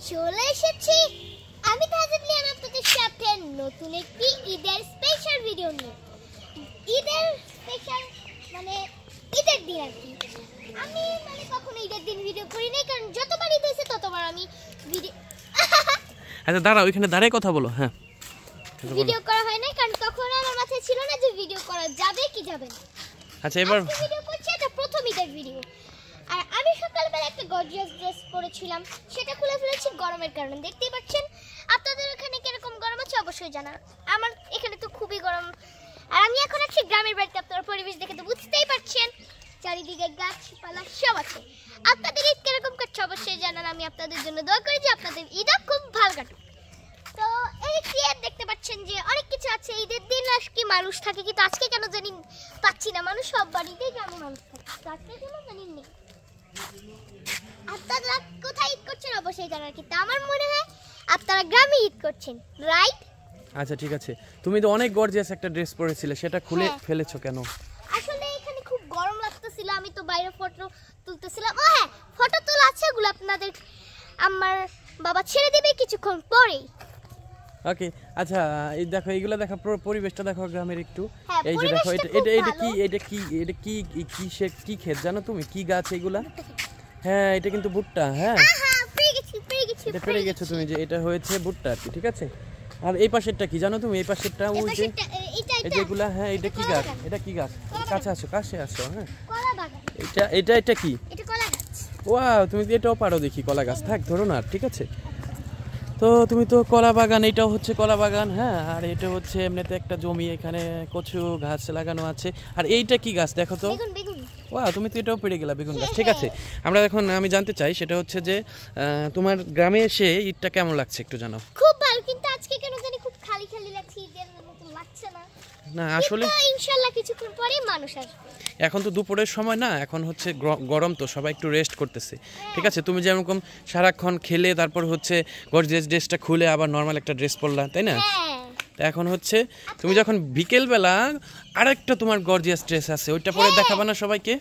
চলে এসেছি আমি তাজিম লিয়ান আপনাদের সাথে নতুন একটি ঈদের স্পেশাল ভিডিও নিয়ে। ঈদের স্পেশাল মানে ঈদের দিন আর কি। আমি মানে কখনো ঈদের দিন ভিডিও করি নাই, কারণ যতবার ঈদ হয়েছে ততবার আমি ভিডিও আচ্ছা দাঁড়াও, ওইখানে দাঁড়ায় কথা বলো। হ্যাঁ, ভিডিও করা হয় না, কারণ তখন আমার মাথায় ছিল না যে ভিডিও করা যাবে কি যাবে না। আচ্ছা এবার ভিডিও করছি, এটা প্রথম ঈদের ভিডিও। আর আমি সকালবেলা একটা গর্জিয়াস ড্রেস পরেছিলাম, সেটা খুলে ফেলেছি গরমের কারণে। দেখতেই পাচ্ছেন। আপনাদের ওখানে কিরকম গরম আছে অবশ্যই জানান। আমার এখানে তো খুবই গরম। আর আমি এখন আছি গ্রামের বাড়িতে, আপনারা পরিবেশ দেখে তো বুঝতেই পারছেন চারিদিকে গাছপালা সব আছে। আপনাদের ঈদ কিরকম কাটছে অবশ্যই জানান। আমি আপনাদের জন্য দোয়া করি যে আপনাদের ঈদটা খুব ভালো কাটুক। তো এই দেখতে পাচ্ছেন যে অনেক কিছু আছে। ঈদের দিন আজকে মানুষ থাকে, কিন্তু আজকে কেন জানি পাচ্ছি না মানুষ। সব বাড়িতেই গ্রামে মানুষ থাকে, আজকে কেন জানি নেই। আপনারা কোথায় ঈদ করছেন অবশ্যই জানান, কিন্তু আমার মনে হয় আপনারা গ্রামে ঈদ করছেন, রাইট? আচ্ছা ঠিক আছে, তুমি তো অনেক গর্জিয়াস একটা ড্রেস পরেছিলে, সেটা খুলে ফেলেছো কেন? আসলে এখানে খুব গরম লাগতেছিল, আমি তো বাইরে ফটো তুলতেছিলাম। ও হ্যাঁ, ফটো তোলা আছে, ওগুলো আপনাদের আমার বাবা ছেড়ে দেবে কিছুক্ষণ পরেই। ওকে আচ্ছা, এই দেখো এইগুলো দেখো, পরিবেশটা দেখো গ্রামের একটু। হ্যাঁ, এই যে দেখো, এটা কি ক্ষেত জানো তুমি? কি গাছ এগুলা? হ্যাঁ, এটা কিন্তু ভুট্টা। হ্যাঁ, এটা পেরে গেছো তুমি, যে এটা হয়েছে ভুট্টা আর কি। ঠিক আছে, আর এই পাশেরটা কি জানো তুমি? এই পাশেরটা ওই যে যেগুলা, হ্যাঁ এটা কি গাছ? এটা কি গাছ? কাছে আসো। হ্যাঁ, এটা কি? ওয়াও, তুমি তো এটাও পারো দেখি। কলা গাছ থাক, ধরো না। ঠিক আছে, তো তুমি তো কলা বাগান, এটাও হচ্ছে কলা বাগান। হ্যাঁ, আর এটা হচ্ছে এমনিতে একটা জমি, এখানে কচু গাছ লাগানো আছে। আর এইটা কি গাছ দেখো তো? ওয়াও, তুমি তো এটাও পেরে গেলা, বেগুন গাছ। ঠিক আছে, আমরা এখন আমি জানতে চাই সেটা হচ্ছে যে তোমার গ্রামে এসে ঈদটা কেমন লাগছে একটু জানাও। খুব ভালো, কিন্তু আজকে কেন জানি খুব খালি লাগছে, ঈদের মতো লাগছে না। না আসলে ইনশাআল্লাহ কিছুক্ষণ পরে মানুষ আসবে। এখন তো দুপুরের সময় না, এখন হচ্ছে গরম, তো সবাই একটু রেস্ট করতেছে। ঠিক আছে, তুমি যেরকম সারাক্ষণ খেলে তারপর হচ্ছে গর্জিয়াস ড্রেসটা খুলে আবার নর্মাল একটা ড্রেস পরলা, তাই না? তো এখন হচ্ছে তুমি যখন বিকেলবেলা আরেকটা তোমার গর্জিয়াস ড্রেস আছে, ওইটা পরে দেখাবা না সবাইকে?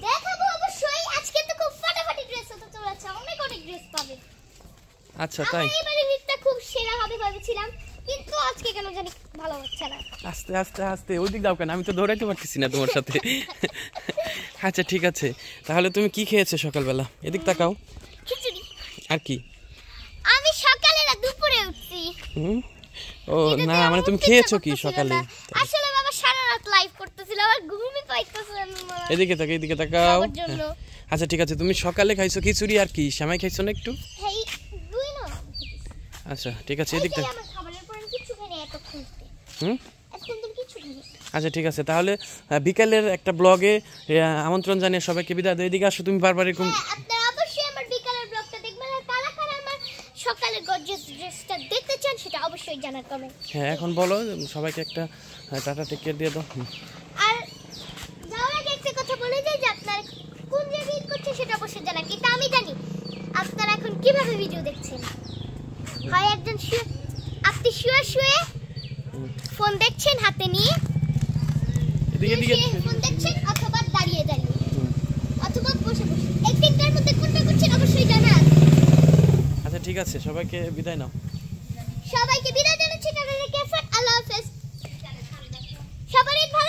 দেখাবো অবশ্যই। আজকে তো খুব ফাটাফাটি ড্রেস হতে চলেছে, অনেক ড্রেস পাবে। আচ্ছা তাই? আমি এবারে ঈদটা খুব সেরা হবে ভেবেছিলাম, কিন্তু আজকে কেন জানি ভালো হচ্ছে না। আস্তে ওই দিক দাও কেন? আমি তো দৌড়াইতে পারতেছি না তোমার সাথে। আচ্ছা ঠিক আছে, তাহলে তুমি কি খেয়েছো সকালবেলা? এদিক তাকাও। খিচুড়ি। আর কি? আমি সকালে না দুপুরে উঠছি। ও না, মানে তুমি খেয়েছো কি সকালে? আসলে বাবা সারা রাত লাইভ করতেছিল, আমার ঘুমই পাইতেছিল না। এদিকে তাকাও। আচ্ছা ঠিক আছে, তুমি সকালে খাইছো খিচুড়ি, আর কি সেমাই খাইছো না একটু? এই দুই না। আচ্ছা ঠিক আছে, এদিক তাকাও। আমার খাবারের পর কিছু খাই না এতক্ষণ। এখন তুমি কিছু খাই। আচ্ছা ঠিক আছে, তাহলে বিকালের একটা ব্লগে আমন্ত্রণ জানিয়ে সবাইকে বিদায় দাও। এদিকে আসো, তুমি বারবার এরকম। আপনারা অবশ্যই আমার বিকালের ব্লগটা দেখবেন, আর কারা কারা আমার সকালের গর্জিয়াস ড্রেসটা দেখতে চান সেটা অবশ্যই জানার কমেন্ট। হ্যাঁ, এখন বলো সবাইকে একটা টাটা টেক কেয়ার দিয়ে দাও। আর যাওয়ার আগে একটা কথা বলে যাই যে আপনারা কোন জায়গায় ঈদ করছেন সেটা অবশ্যই জানান, কিন্তু আমি জানি আপনারা এখন কিভাবে ভিডিও দেখছেন। হয় একজন আপনি শুয়ে ফোন দেখছেন হাতে নিয়ে, এদিকে ফোন দেখছেন, অথবা দাঁড়িয়ে অথবা বসে একদিনটার মধ্যে কোনটা করছেন অবশ্যই জানান। আচ্ছা ঠিক আছে, সবাইকে বিদায় নাও। সবাইকে বিদায় জানাচ্ছি। আল্লাহ হাফেজ। সবারই ভালো।